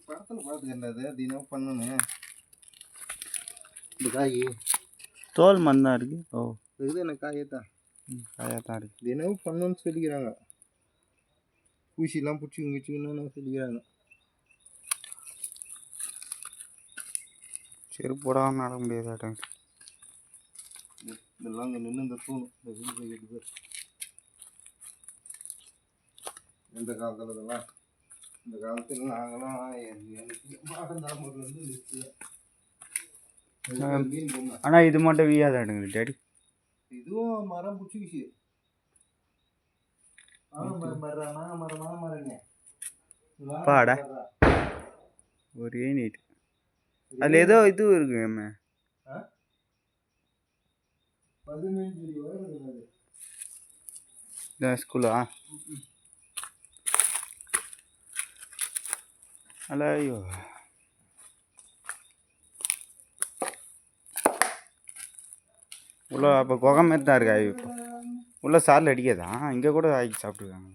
படத்தில் பார்த்துக்கிட்டது தினம் பண்ணணும். இந்த காய் தோல் மண்ணாக இருக்குது. ஓ இது எனக்கு காயத்தான் இருக்குது. தினமும் பண்ணணும்னு சொல்லிக்கிறாங்க. ஊசிலாம் பிடிச்சி வச்சுக்கணும்னு சொல்லிக்கிறாங்க. செருப்பு போடாமல் நட முடியாது. இதெல்லாம் இங்கே நின்று இந்த தூணும் இந்த வீட்டில் 8 பேர். எந்த காலத்தில் இதெல்லாம் இந்த காலத்தில் நாங்களாம் மாடம் தலைமுறையிலேருந்து நிறுத்துவேன். மீன் பொம்மை. ஆனால் இது மட்டும் வீயாதாடுங்க டேடி. இதுவும் மரம் பிடிச்சிக்கிச்சு. மரங்க பாடா ஒரே நீட். அதில் ஏதோ இது இருக்குங்க. 15 வருது ஸ்கூலா? ஐயோ உள்ள அப்போ குகை மாதிரி தான் இருக்கா? இப்போ உள்ள சாரில் அடிக்காதா? இங்கே கூட ஆக்கி சாப்பிட்டுருக்காங்க.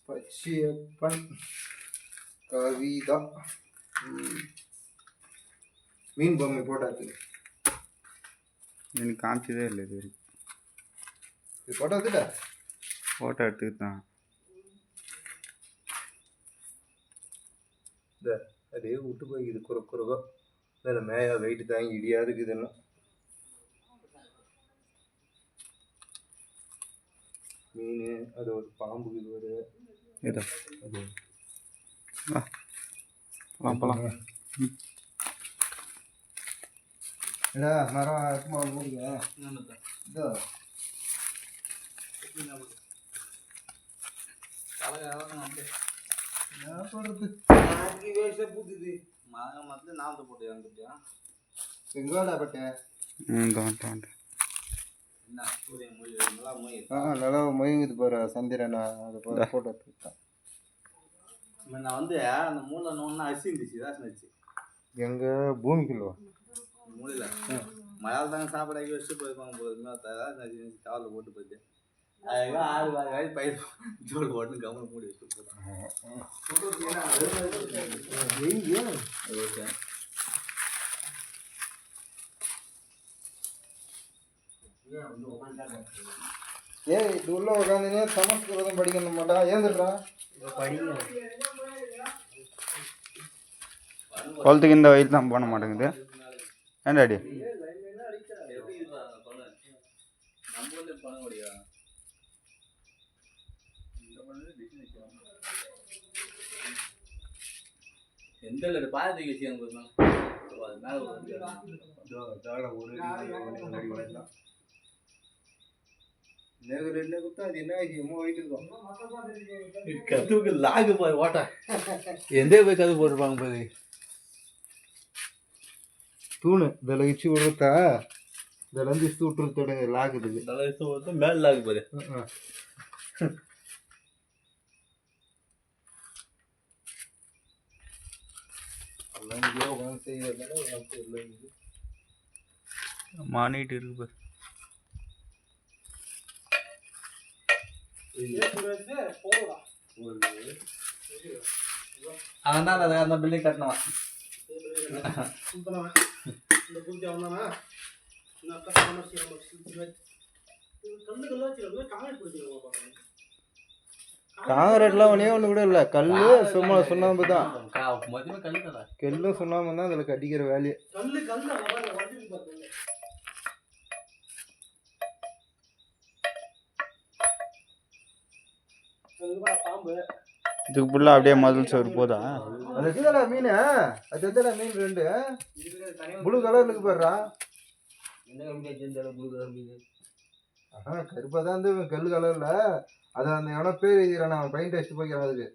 பச்சையப்பன் கவிதா மீன் பொம்மை போட்டாச்சு. எனக்கு காமிச்சதே இல்லை இது வரைக்கும். இது ஃபோட்டோ எடுத்துட்டா? ஃபோட்டோ எடுத்துக்கிட்டு தான். இந்த அதே விட்டு போய் இது குறுக்கோ இதில் மேயா வெயிட்டு தாங்கி இடியா இருக்குதுன்னா மீன். அது ஒரு பாம்பு. இது ஒரு இதோ அது போகலாம். ஏடா மரம் இருக்குமா மூடிங்க. இதோ என்ன சொல்றது? எங்கோடா பட்டை நல்லா மொயங்குது பாரு சந்திரன். அதை போட்டோ எடுத்துக்கிட்டான். நான் வந்து அந்த மூளை நோன்னா அரிசி இருந்துச்சு தான் வச்சு எங்க பூமிக்குள்ளவா மூளையில் மழையால் தாங்க சாப்பாடு ஆக்கி வச்சுட்டு போயிருப்பாங்க போதுமே. காவலில் போட்டு போயிட்டு அதுக்காக 6 வாரி பயிர் ஜோல் போட்டு கவனம் மூடி வச்சுட்டு போட்டான். இது உள்ள உட்காந்துனே சமஸ்கிருதம் படிக்கணும் மாட்டா? ஏந்துடுறா குளத்துக்கு இந்த வயல் தான் போன மாட்டேங்குது. ஏன்டாடி எந்த பாதி வச்சு கத்துக்கு லாகு போய் ஓட்டா எந்த போய் கது போட்டுருப்பாங்க போய் தூணு இதில் வச்சு விடுறதா இதில் வந்து இசு விட்டுருத்தோட லாகுதுக்கு மேல லாகு போது. மானிட்டு இருக்கு பாரு. அவன் தான் அந்த பில்டிங் கட்டினவன். காங்கிரீட்லாம் ஒன்று கூட இல்லை. கல் சுண்ணாம்பு தான். கல்லும் சுண்ணாம்பு தான் அதில் கட்டிக்கிற வேலையை. இதுக்கு ஃபுல்லாக அப்படியே மதில் சோறு போதா? அது எதுடா மீன்? அது எதுடா மீன்? 2 ப்ளூ கலர்ல இருக்கு பாருடா. கருப்பாக தான் இருந்து கல் கலரில். அது அந்த எவனோ பேர் எழுதிக்கிறான். அவன் பெயிண்ட் அடிச்சுட்டு போய்க்கிறான். அதுக்கு